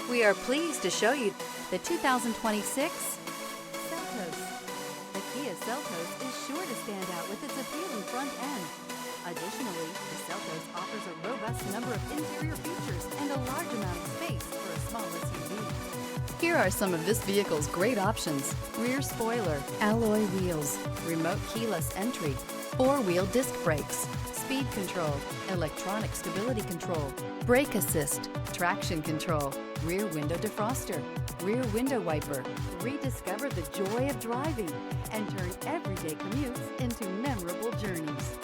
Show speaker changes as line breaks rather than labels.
We are pleased to show you the 2026 Seltos. The Kia Seltos is sure to stand out with its appealing front end. Additionally, the Seltos offers a robust number of interior features and a large amount of space for a small SUV. Here are some of this vehicle's great options: rear spoiler, alloy wheels, remote keyless entry, four-wheel disc brakes, speed control, electronic stability control, brake assist, traction control, rear window defroster, rear window wiper. Rediscover the joy of driving and turn everyday commutes into memorable journeys.